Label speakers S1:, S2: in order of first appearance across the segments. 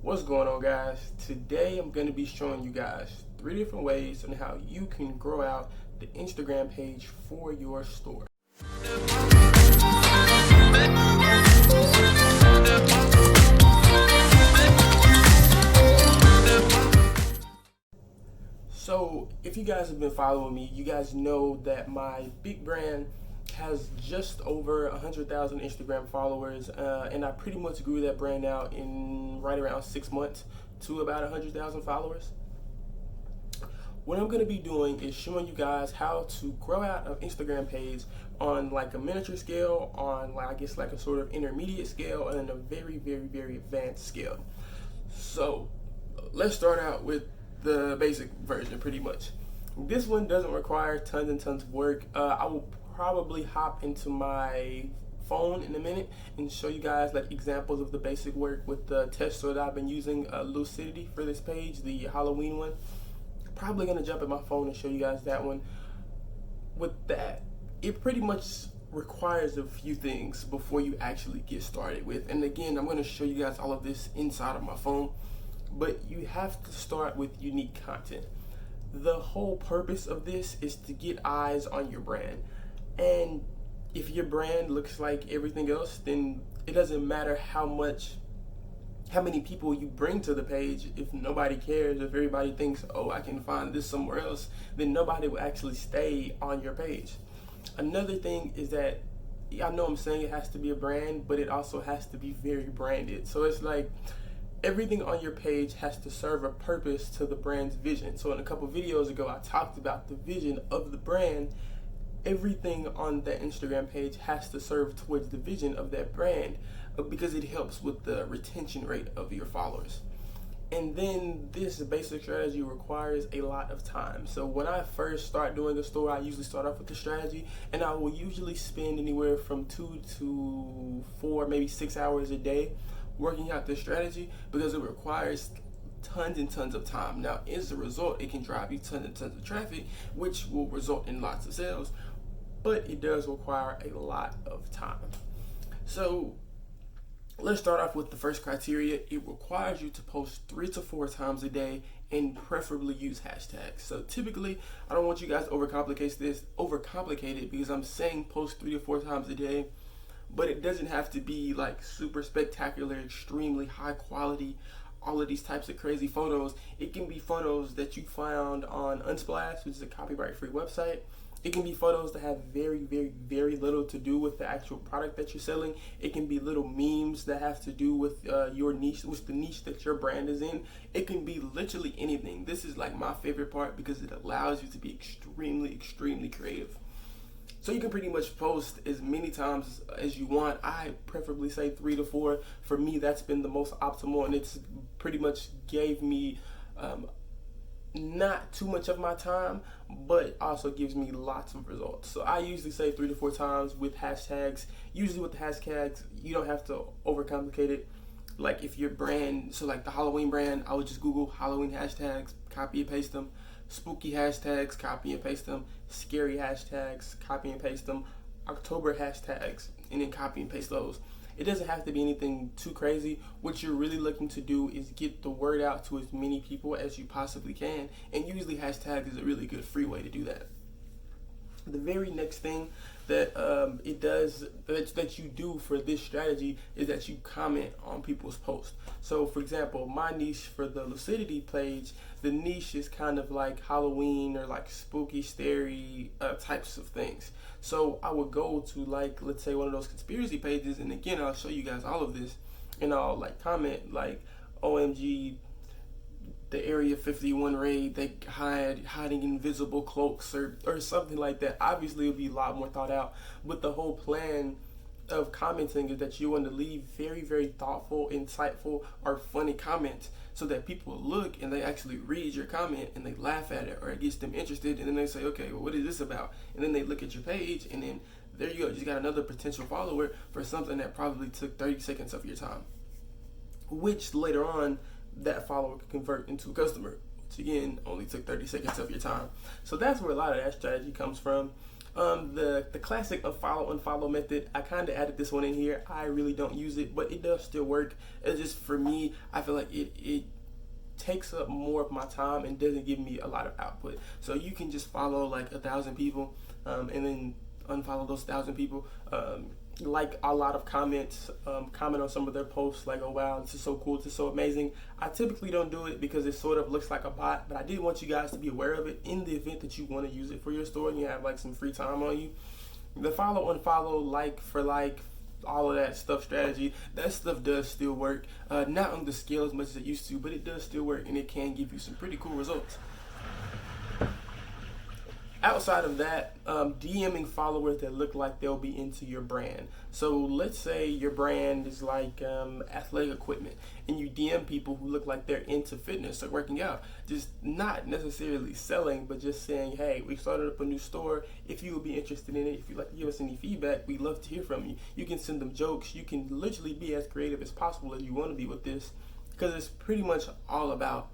S1: What's going on, guys? Today I'm going to be showing you guys 3 different ways on how you can grow out the Instagram page for your store. So if you guys have been following me, you guys know that my big brand has just over 100,000 Instagram followers, and I pretty much grew that brand out in right around 6 months to about 100,000 followers. What I'm going to be doing is showing you guys how to grow out an Instagram page on like a miniature scale, on like I guess like a sort of intermediate scale, and then a very advanced scale. So let's start out with the basic version pretty much. This one doesn't require tons and tons of work. I will probably hop into my phone in a minute and show you guys like examples of the basic work with the test that I've been using, Lucidity, for this page, the Halloween one. Probably gonna jump in my phone and show you guys that one. With that, it pretty much requires a few things before you actually get started with. And again, I'm going to show you guys all of this inside of my phone, but you have to start with unique content. The whole purpose of this is to get eyes on your brand. And if your brand looks like everything else, then it doesn't matter how many people you bring to the page. If nobody cares, if everybody thinks, oh, I can find this somewhere else, then nobody will actually stay on your page. Another thing is that, I know I'm saying it has to be a brand, but it also has to be very branded. So it's like everything on your page has to serve a purpose to the brand's vision. So in a couple videos ago, I talked about the vision of the brand. Everything on that Instagram page has to serve towards the vision of that brand, because it helps with the retention rate of your followers. And then this basic strategy requires a lot of time. So when I first start doing a store, I usually start off with the strategy, and I will usually spend anywhere from 2 to 4, maybe 6 hours a day working out this strategy, because it requires tons and tons of time. Now, as a result, it can drive you tons and tons of traffic, which will result in lots of sales, but it does require a lot of time. So let's start off with the first criteria. It requires you to post 3 to 4 times a day, and preferably use hashtags. So typically, I don't want you guys to overcomplicate it, because I'm saying post 3 to 4 times a day, but it doesn't have to be like super spectacular, extremely high quality, all of these types of crazy photos. It can be photos that you found on Unsplash, which is a copyright-free website. It can be photos that have very little to do with the actual product that you're selling. It can be little memes that have to do with your niche, with the niche that your brand is in. It can be literally anything. This is like my favorite part, because it allows you to be extremely creative. So you can pretty much post as many times as you want. I preferably say 3 to 4. For me, that's been the most optimal, and it's pretty much gave me not too much of my time, but also gives me lots of results. So I usually say 3 to 4 times with hashtags. Usually with the hashtags, you don't have to overcomplicate it. Like if your brand, so like the Halloween brand, I would just Google Halloween hashtags, copy and paste them. Spooky hashtags, copy and paste them. Scary hashtags, copy and paste them. October hashtags, and then copy and paste those. It doesn't have to be anything too crazy. What you're really looking to do is get the word out to as many people as you possibly can, and usually hashtags is a really good free way to do that. The very next thing that that you do for this strategy is that you comment on people's posts. So for example, my niche for the Lucidity page, the niche is kind of like Halloween or like spooky, scary types of things. So I would go to, like, let's say one of those conspiracy pages, and again, I'll show you guys all of this, and I'll like comment like, OMG, the Area 51 raid, they hiding invisible cloaks, or something like that. Obviously, it'll be a lot more thought out, but the whole plan of commenting is that you want to leave very thoughtful, insightful, or funny comments, so that people look and they actually read your comment and they laugh at it, or it gets them interested, and then they say, okay, well, what is this about? And then they look at your page, and then there you go, you just got another potential follower for something that probably took 30 seconds of your time, which later on that follower could convert into a customer, which again only took 30 seconds of your time. So that's where a lot of that strategy comes from. The classic unfollow method, I kind of added this one in here. I really don't use it, but it does still work. It's just, for me, I feel like it takes up more of my time and doesn't give me a lot of output. So you can just follow like 1,000 people, and then unfollow those 1,000 people. Like a lot of comments, comment on some of their posts like, oh wow, this is so cool, this is so amazing. I typically don't do it because it sort of looks like a bot, but I did want you guys to be aware of it in the event that you want to use it for your store and you have like some free time on you. The follow, unfollow, like for like, all of that stuff strategy, that stuff does still work. Not on the scale as much as it used to, but it does still work and it can give you some pretty cool results. Outside of that, DMing followers that look like they'll be into your brand. So let's say your brand is like athletic equipment, and you DM people who look like they're into fitness or working out. Just not necessarily selling, but just saying, hey, we started up a new store. If you would be interested in it, if you'd like to give us any feedback, we'd love to hear from you. You can send them jokes. You can literally be as creative as possible as you want to be with this, because it's pretty much all about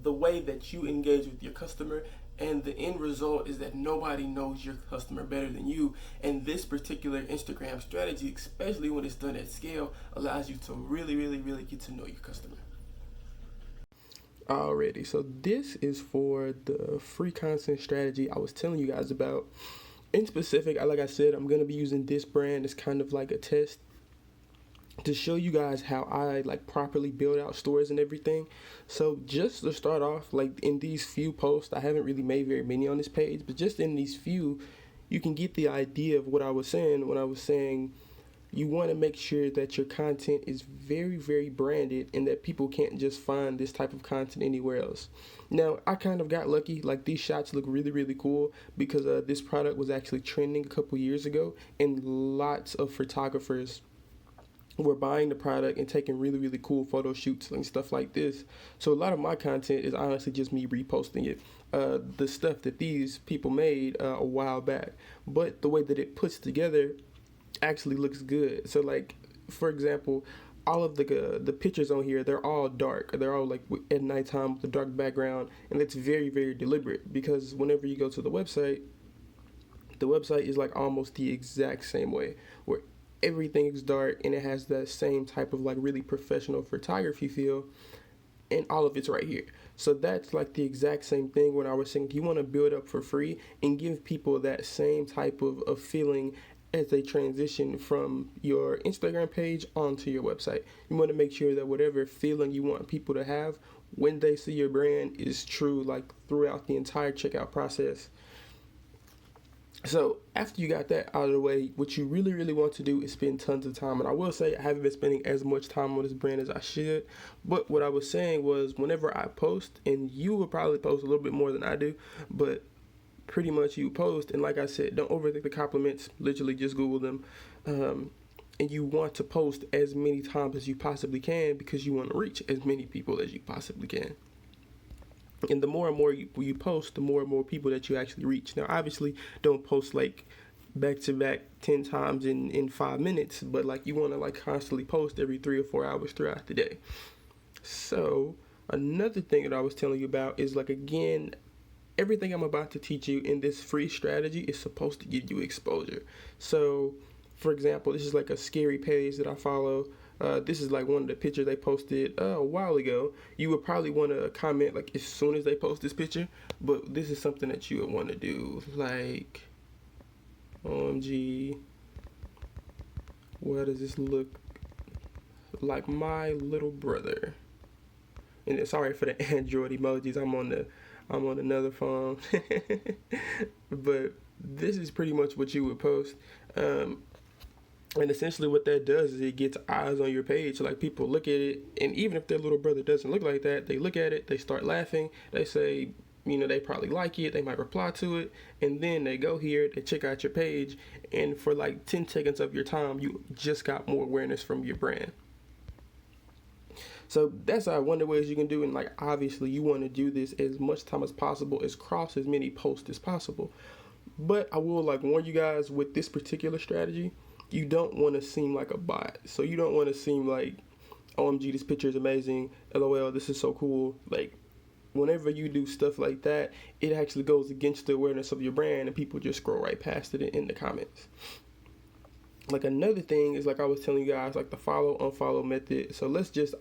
S1: the way that you engage with your customer. And the end result is that nobody knows your customer better than you. And this particular Instagram strategy, especially when it's done at scale, allows you to really get to know your customer. Alrighty, so this is for the free content strategy I was telling you guys about. In specific, like I said, I'm going to be using this brand as kind of like a test to show you guys how I like properly build out stores and everything. So just to start off, like in these few posts, I haven't really made very many on this page, but just in these few, you can get the idea of what I was saying when I was saying you want to make sure that your content is very branded and that people can't just find this type of content anywhere else. Now, I kind of got lucky. Like, these shots look really cool because this product was actually trending a couple years ago, and lots of photographers were buying the product and taking really cool photo shoots and stuff like this. So a lot of my content is honestly just me reposting it, the stuff that these people made a while back. But the way that it puts together actually looks good. So like, for example, all of the pictures on here, they're all dark. They're all like at nighttime with a dark background, and that's very deliberate, because whenever you go to the website is like almost the exact same way, where everything is dark and it has that same type of like really professional photography feel, and all of it's right here. So that's like the exact same thing when I was saying you want to build up for free and give people that same type of feeling as they transition from your Instagram page onto your website. You want to make sure that whatever feeling you want people to have when they see your brand is true, like throughout the entire checkout process. So after you got that out of the way, what you really want to do is spend tons of time. And I will say I haven't been spending as much time on this brand as I should. But what I was saying was, whenever I post, and you will probably post a little bit more than I do, but pretty much you post, and like I said, don't overthink the compliments. Literally just Google them. And you want to post as many times as you possibly can, because you want to reach as many people as you possibly can. And the more and more you post, the more and more people that you actually reach. Now, obviously, don't post like back to back 10 times in 5 minutes, but like you want to like constantly post every 3 or 4 hours throughout the day. So another thing that I was telling you about is, like, again, everything I'm about to teach you in this free strategy is supposed to give you exposure. So, for example, this is like a scary page that I follow. This is like one of the pictures they posted a while ago. You would probably want to comment like as soon as they post this picture, but this is something that you would want to do, like, OMG, what does this look like? My little brother. And sorry for the Android emojis. I'm on another phone. But this is pretty much what you would post. And essentially what that does is it gets eyes on your page. So like, people look at it, and even if their little brother doesn't look like that, they look at it, they start laughing, they say, you know, they probably like it, they might reply to it, and then they go here, they check out your page, and for like 10 seconds of your time, you just got more awareness from your brand. So that's one of the ways you can do it. And like, obviously you want to do this as much time as possible, as cross as many posts as possible. But I will like warn you guys, with this particular strategy, you don't want to seem like a bot. So you don't want to seem like, OMG, this picture is amazing, LOL, this is so cool. Like, whenever you do stuff like that, it actually goes against the awareness of your brand, and people just scroll right past it in the comments. Like, another thing is, like I was telling you guys, like the follow unfollow method. So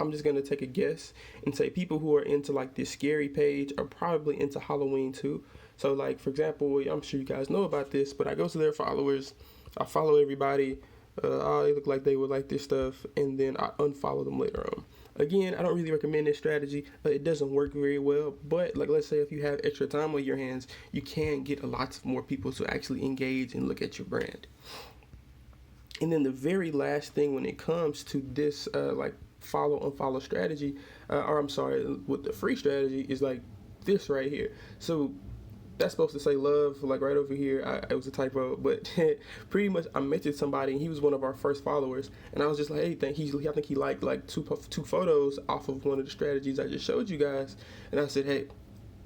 S1: I'm just gonna take a guess and say people who are into like this scary page are probably into Halloween too. So, like, for example, I'm sure you guys know about this, but I go to their followers, I follow everybody, oh, they look like they would like this stuff, and then I unfollow them later on. Again, I don't really recommend this strategy. It doesn't work very well, but like, let's say if you have extra time on your hands, you can get lots more people to actually engage and look at your brand. And then the very last thing when it comes to this like follow unfollow strategy, or I'm sorry, with the free strategy, is like this right here. So that's supposed to say love, like right over here. It was a typo, but pretty much I mentioned somebody, and he was one of our first followers, and I was just like, hey, I think he liked like two photos off of one of the strategies I just showed you guys, and I said, hey,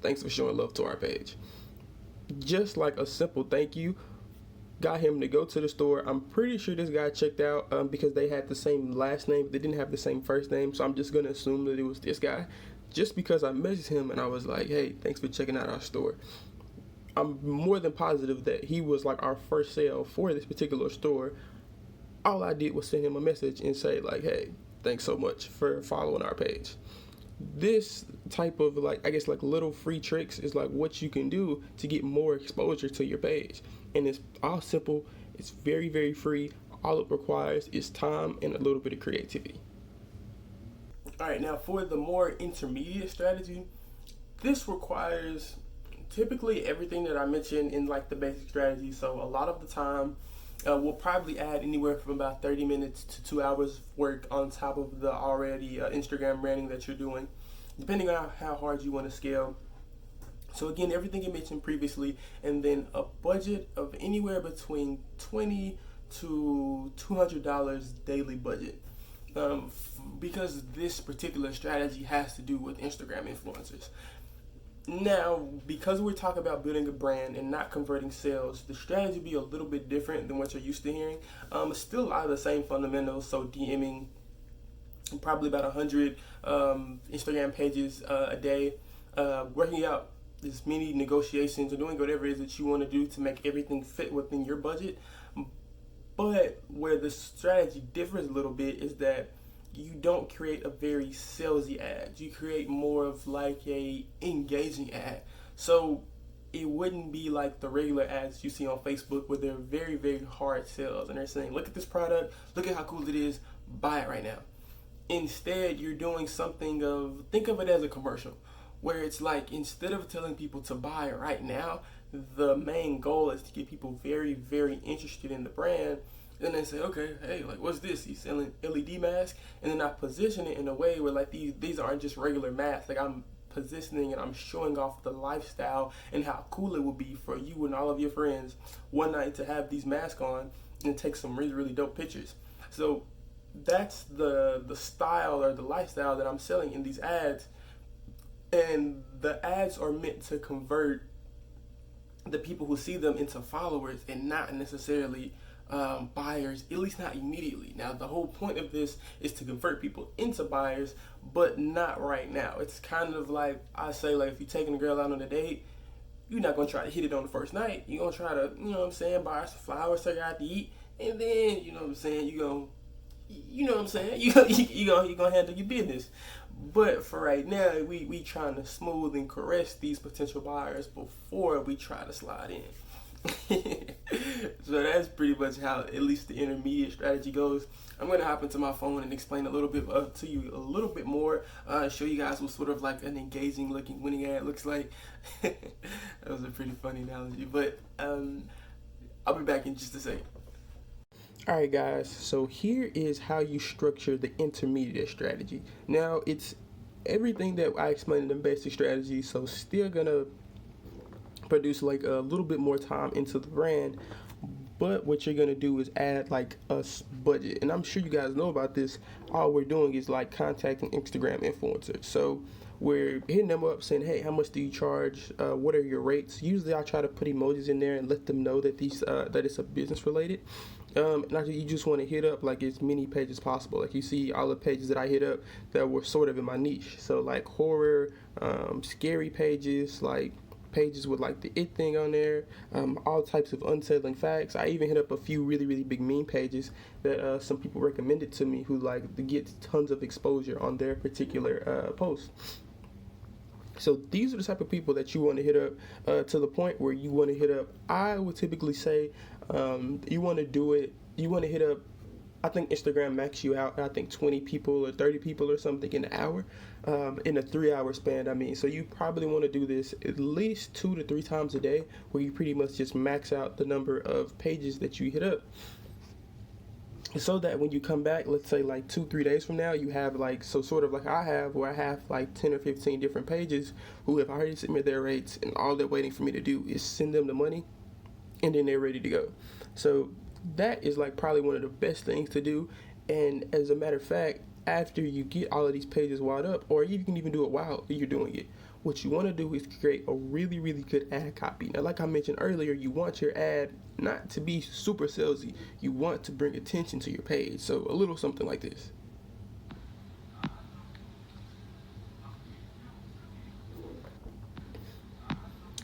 S1: thanks for showing love to our page. Just like a simple thank you got him to go to the store. I'm pretty sure this guy checked out because they had the same last name, but they didn't have the same first name, so I'm just gonna assume that it was this guy, just because I messaged him and I was like, hey, thanks for checking out our store. I'm more than positive that he was like our first sale for this particular store. All I did was send him a message and say like, hey, thanks so much for following our page. This type of like, I guess like little free tricks is like what you can do to get more exposure to your page. And it's all simple. It's very, very free. All it requires is time and a little bit of creativity. All right, now for the more intermediate strategy, this requires typically everything that I mentioned in like the basic strategy. So a lot of the time, we'll probably add anywhere from about 30 minutes to 2 hours work on top of the already Instagram branding that you're doing, depending on how hard you want to scale. So again, everything you mentioned previously, and then a budget of anywhere between $20 to $200 daily budget. Because this particular strategy has to do with Instagram influencers. Now, because we're talking about building a brand and not converting sales, the strategy will be a little bit different than what you're used to hearing. Still a lot of the same fundamentals, so DMing probably about 100 Instagram pages a day, working out as many negotiations or doing whatever it is that you want to do to make everything fit within your budget. But where the strategy differs a little bit is that you don't create a very salesy ad. You create more of like a engaging ad. So it wouldn't be like the regular ads you see on Facebook where they're very, very hard sales and they're saying, look at this product, look at how cool it is, buy it right now. Instead, you're doing something of, think of it as a commercial, where it's like, instead of telling people to buy right now, the main goal is to get people very, very interested in the brand. Then they say, okay, hey, like, what's this? He's selling LED masks. And then I position it in a way where like these aren't just regular masks. Like, I'm positioning and I'm showing off the lifestyle and how cool it would be for you and all of your friends one night to have these masks on and take some really, really dope pictures. So that's the style or the lifestyle that I'm selling in these ads. And the ads are meant to convert the people who see them into followers and not necessarily buyers, at least not immediately. Now, the whole point of this is to convert people into buyers, but not right now. It's kind of like, I say, like, if you're taking a girl out on a date, you're not going to try to hit it on the first night. You're going to try to, you know what I'm saying, buy her some flowers, take her out to eat, and then, you know what I'm saying, you're going to handle your business. But for right now, we trying to smooth and caress these potential buyers before we try to slide in. So that's pretty much how at least the intermediate strategy goes. I'm going to hop into my phone and explain a little bit to you a little bit more, show you guys what sort of like an engaging looking winning ad looks like. That was a pretty funny analogy, but I'll be back in just a second. Alright guys, so here is how you structure the intermediate strategy. Now, it's everything that I explained in the basic strategy, so still gonna produce like a little bit more time into the brand, but what you're gonna do is add like a budget. And I'm sure you guys know about this. All we're doing is like contacting Instagram influencers. So we're hitting them up saying, hey, how much do you charge? What are your rates? Usually I try to put emojis in there and let them know that that it's a business related. And you just want to hit up like as many pages as possible. Like you see all the pages that I hit up that were sort of in my niche. So like horror, scary pages, like pages with like the it thing on there, all types of unsettling facts. I even hit up a few really big meme pages that some people recommended to me who like to get tons of exposure on their particular post. So these are the type of people that you want to hit up to the point where you want to hit up. I would typically say you want to do it. You want to hit up. I think Instagram max you out. I think 20 people or 30 people or something in an hour, in a 3-hour span. I mean, so you probably want to do this at least 2 to 3 times a day, where you pretty much just max out the number of pages that you hit up. So that when you come back, let's say like 2-3 days from now, you have like, so sort of like I have, where I have like 10 or 15 different pages who have already submitted their rates, and all they're waiting for me to do is send them the money, and then they're ready to go. So that is like probably one of the best things to do. And as a matter of fact, after you get all of these pages wired up, or you can even do it while you're doing it, what you want to do is create a really good ad copy. Now, like I mentioned earlier, you want your ad not to be super salesy. You want to bring attention to your page. So a little something like this.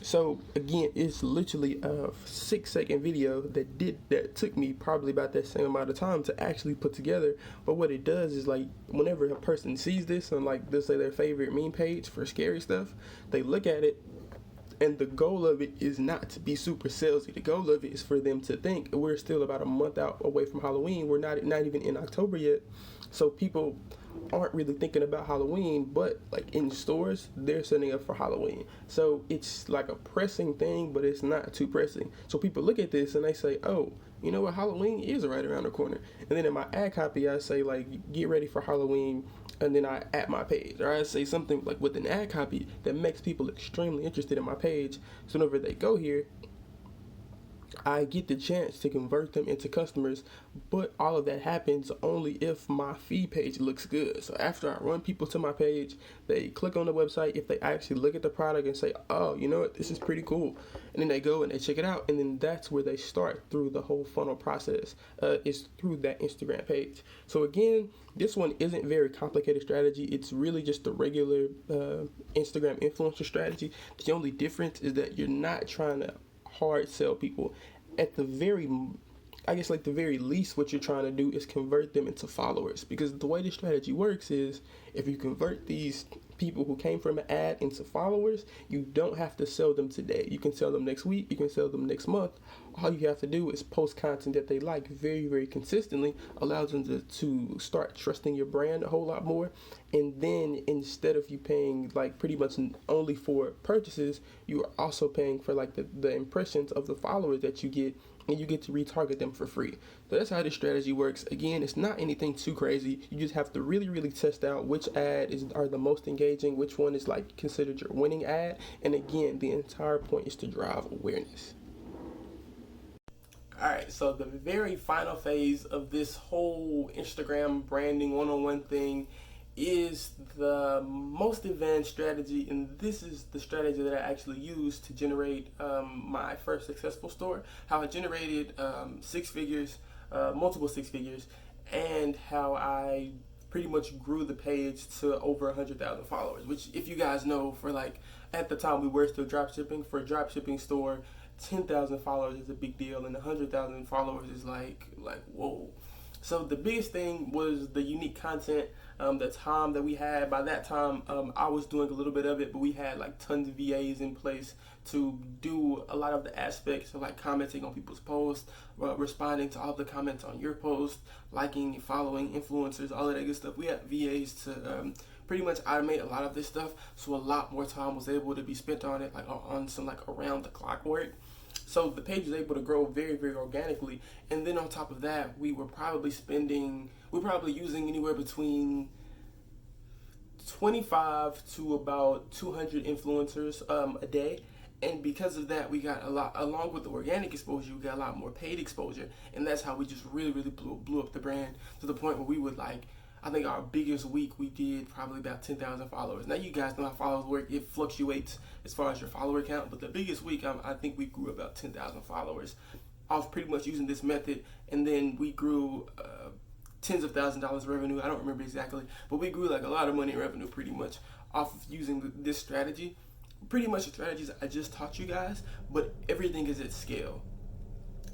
S1: So again, it's literally a 6-second video that took me probably about that same amount of time to actually put together. But what it does is, like, whenever a person sees this on, like, let's say their favorite meme page for scary stuff, they look at it, and the goal of it is not to be super salesy. The goal of it is for them to think we're still about a month out away from Halloween. We're not even in October yet, so people aren't really thinking about Halloween, but like in stores, they're setting up for Halloween. So it's like a pressing thing, but it's not too pressing. So people look at this and they say, oh, you know what, Halloween is right around the corner. And then in my ad copy, I say like, get ready for Halloween, and then I add my page. Or I say something like with an ad copy that makes people extremely interested in my page. So whenever they go here, I get the chance to convert them into customers, but all of that happens only if my feed page looks good. So after I run people to my page, they click on the website, if they actually look at the product and say, oh, you know what, this is pretty cool, and then they go and they check it out, and then that's where they start through the whole funnel process, is through that Instagram page. So again, this one isn't very complicated strategy. It's really just a regular Instagram influencer strategy. The only difference is that you're not trying to hard sell people. At the very, I guess like the very least, what you're trying to do is convert them into followers, because the way the strategy works is if you convert these people who came from an ad into followers, you don't have to sell them today. You can sell them next week, you can sell them next month. All you have to do is post content that they like very consistently, allows them to start trusting your brand a whole lot more. And then instead of you paying like pretty much only for purchases, you are also paying for like the impressions of the followers that you get, and you get to retarget them for free. So that's how this strategy works. Again, it's not anything too crazy. You just have to really test out which are the most engaging, which one is like considered your winning ad. And again, the entire point is to drive awareness. Alright, so the very final phase of this whole Instagram branding one-on-one thing is the most advanced strategy, and this is the strategy that I actually used to generate my first successful store. How I generated 6 figures, multiple 6 figures, and how I pretty much grew the page to over 100,000 followers, which, if you guys know, for like, at the time we were still dropshipping, for a dropshipping store, 10,000 followers is a big deal, and 100,000 followers is like whoa. So the biggest thing was the unique content, the time that we had. By that time, I was doing a little bit of it, but we had like tons of VAs in place to do a lot of the aspects of like commenting on people's posts, responding to all the comments on your post, liking, following influencers, all of that good stuff. We had VAs to pretty much automate a lot of this stuff, so a lot more time was able to be spent on it, like on some like around the clock work. So the page was able to grow very organically. And then on top of that, we were probably using anywhere between 25 to about 200 influencers a day. And because of that, we got a lot, along with the organic exposure, we got a lot more paid exposure. And that's how we just really blew up the brand, to the point where we would like, I think our biggest week we did probably about 10,000 followers. Now you guys know how followers work. It fluctuates as far as your follower count, but the biggest week I think we grew about 10,000 followers. off pretty much using this method, and then we grew tens of thousands of dollars of revenue. I don't remember exactly, but we grew like a lot of money in revenue pretty much off of using this strategy. Pretty much the strategies I just taught you guys, but everything is at scale.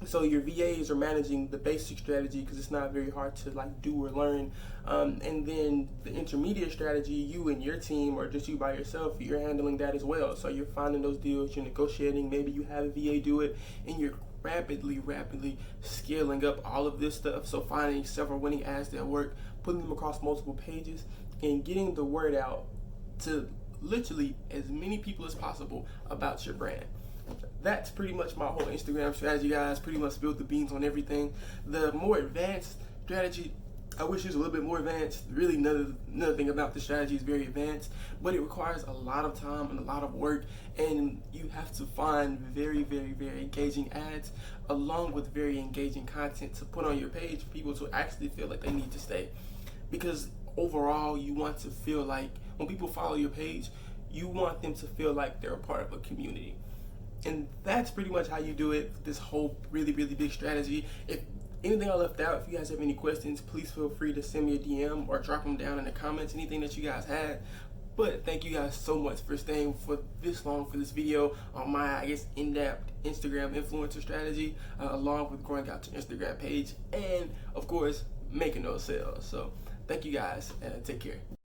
S1: So your VAs are managing the basic strategy because it's not very hard to like do or learn, and then the intermediate strategy, you and your team or just you by yourself, you're handling that as well. So you're finding those deals, you're negotiating, maybe you have a VA do it, and you're rapidly scaling up all of this stuff. So finding several winning ads that work, putting them across multiple pages, and getting the word out to literally as many people as possible about your brand. That's pretty much my whole Instagram strategy, guys. Pretty much spilled the beans on everything. The more advanced strategy, I wish it was a little bit more advanced. Really, nothing about the strategy is very advanced, but it requires a lot of time and a lot of work, and you have to find very engaging ads along with very engaging content to put on your page for people to actually feel like they need to stay. Because overall, you want to feel like when people follow your page, you want them to feel like they're a part of a community. And that's pretty much how you do it, this whole really big strategy. If anything I left out, if you guys have any questions, please feel free to send me a DM or drop them down in the comments, anything that you guys had. But thank you guys so much for staying for this long for this video on my, I guess, in-depth Instagram influencer strategy, along with growing out your Instagram page and, of course, making those sales. So thank you guys, and take care.